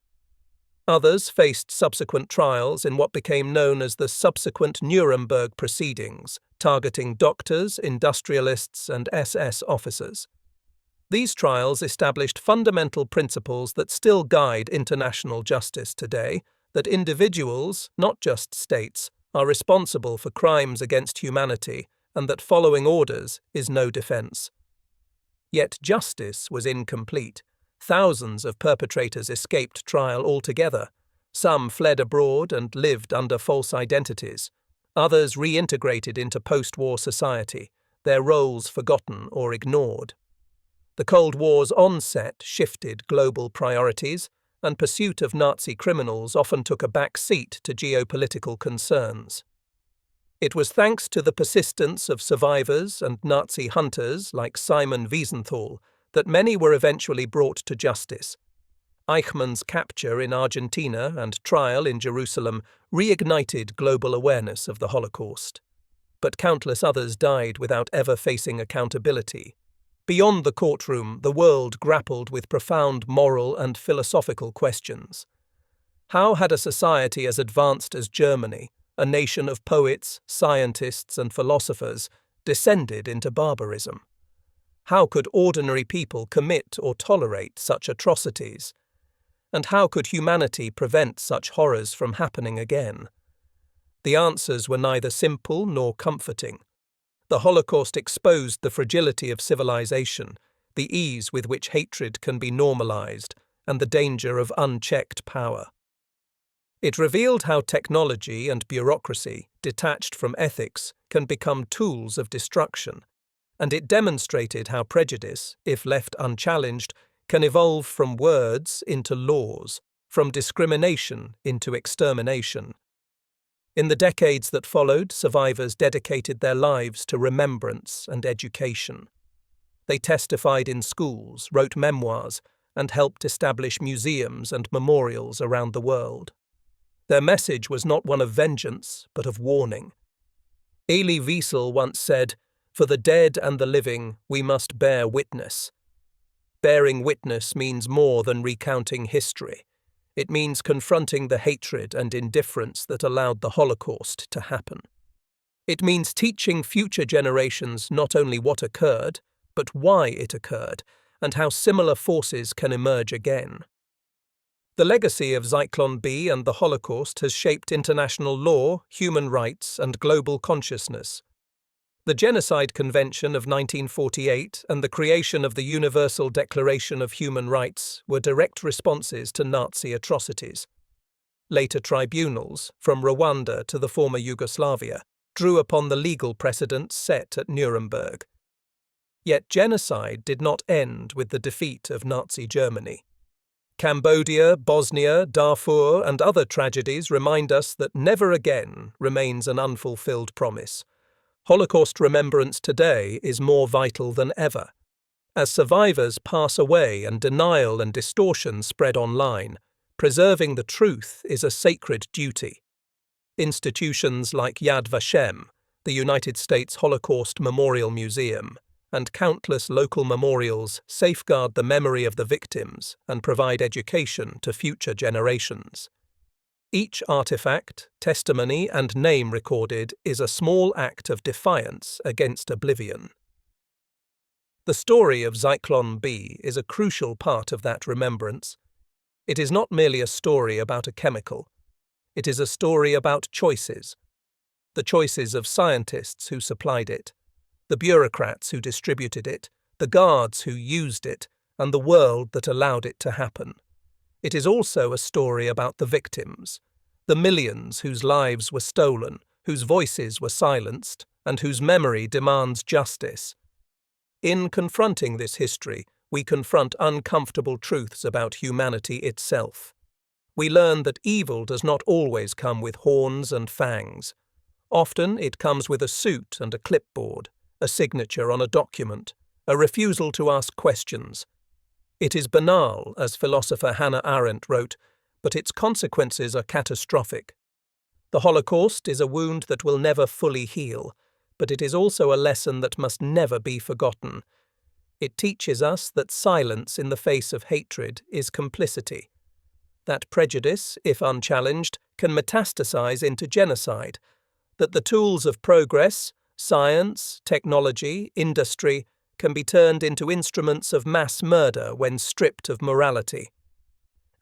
Others faced subsequent trials in what became known as the subsequent Nuremberg proceedings, targeting doctors, industrialists, and SS officers. These trials established fundamental principles that still guide international justice today: that individuals, not just states, are responsible for crimes against humanity and that following orders is no defense. Yet justice was incomplete. Thousands of perpetrators escaped trial altogether. Some fled abroad and lived under false identities. Others reintegrated into post-war society, their roles forgotten or ignored. The Cold War's onset shifted global priorities, and pursuit of Nazi criminals often took a back seat to geopolitical concerns. It was thanks to the persistence of survivors and Nazi hunters like Simon Wiesenthal that many were eventually brought to justice. Eichmann's capture in Argentina and trial in Jerusalem reignited global awareness of the Holocaust. But countless others died without ever facing accountability. Beyond the courtroom, the world grappled with profound moral and philosophical questions. How had a society as advanced as Germany, a nation of poets, scientists, and philosophers, descended into barbarism? How could ordinary people commit or tolerate such atrocities? And how could humanity prevent such horrors from happening again? The answers were neither simple nor comforting. The Holocaust exposed the fragility of civilization, the ease with which hatred can be normalized, and the danger of unchecked power. It revealed how technology and bureaucracy, detached from ethics, can become tools of destruction, and it demonstrated how prejudice, if left unchallenged, can evolve from words into laws, from discrimination into extermination. In the decades that followed, survivors dedicated their lives to remembrance and education. They testified in schools, wrote memoirs, and helped establish museums and memorials around the world. Their message was not one of vengeance, but of warning. Elie Wiesel once said, "For the dead and the living, we must bear witness." Bearing witness means more than recounting history. It means confronting the hatred and indifference that allowed the Holocaust to happen. It means teaching future generations not only what occurred, but why it occurred, and how similar forces can emerge again. The legacy of Zyklon B and the Holocaust has shaped international law, human rights, and global consciousness. The Genocide Convention of 1948 and the creation of the Universal Declaration of Human Rights were direct responses to Nazi atrocities. Later tribunals, from Rwanda to the former Yugoslavia, drew upon the legal precedents set at Nuremberg. Yet genocide did not end with the defeat of Nazi Germany. Cambodia, Bosnia, Darfur, and other tragedies remind us that never again remains an unfulfilled promise. Holocaust remembrance today is more vital than ever. As survivors pass away and denial and distortion spread online, preserving the truth is a sacred duty. Institutions like Yad Vashem, the United States Holocaust Memorial Museum, and countless local memorials safeguard the memory of the victims and provide education to future generations. Each artifact, testimony, and name recorded is a small act of defiance against oblivion. The story of Zyklon B is a crucial part of that remembrance. It is not merely a story about a chemical. It is a story about choices. The choices of scientists who supplied it, the bureaucrats who distributed it, the guards who used it, and the world that allowed it to happen. It is also a story about the victims, the millions whose lives were stolen, whose voices were silenced, and whose memory demands justice. In confronting this history, we confront uncomfortable truths about humanity itself. We learn that evil does not always come with horns and fangs. Often it comes with a suit and a clipboard, a signature on a document, a refusal to ask questions. It is banal, as philosopher Hannah Arendt wrote, but its consequences are catastrophic. The Holocaust is a wound that will never fully heal, but it is also a lesson that must never be forgotten. It teaches us that silence in the face of hatred is complicity, that prejudice, if unchallenged, can metastasize into genocide, that the tools of progress, science, technology, industry, can be turned into instruments of mass murder when stripped of morality.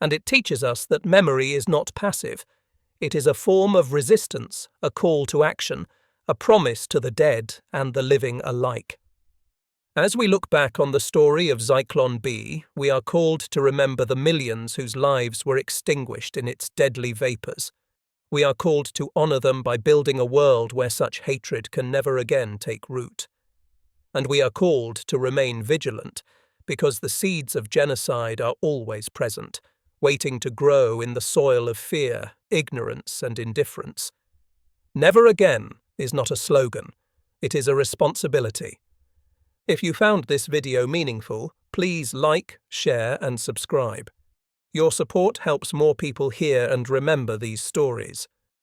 And it teaches us that memory is not passive. It is a form of resistance, a call to action, a promise to the dead and the living alike. As we look back on the story of Zyklon B, we are called to remember the millions whose lives were extinguished in its deadly vapors. We are called to honor them by building a world where such hatred can never again take root. And we are called to remain vigilant, because the seeds of genocide are always present, waiting to grow in the soil of fear, ignorance, and indifference. Never again is not a slogan, it is a responsibility. If you found this video meaningful, please like, share, and subscribe. Your support helps more people hear and remember these stories.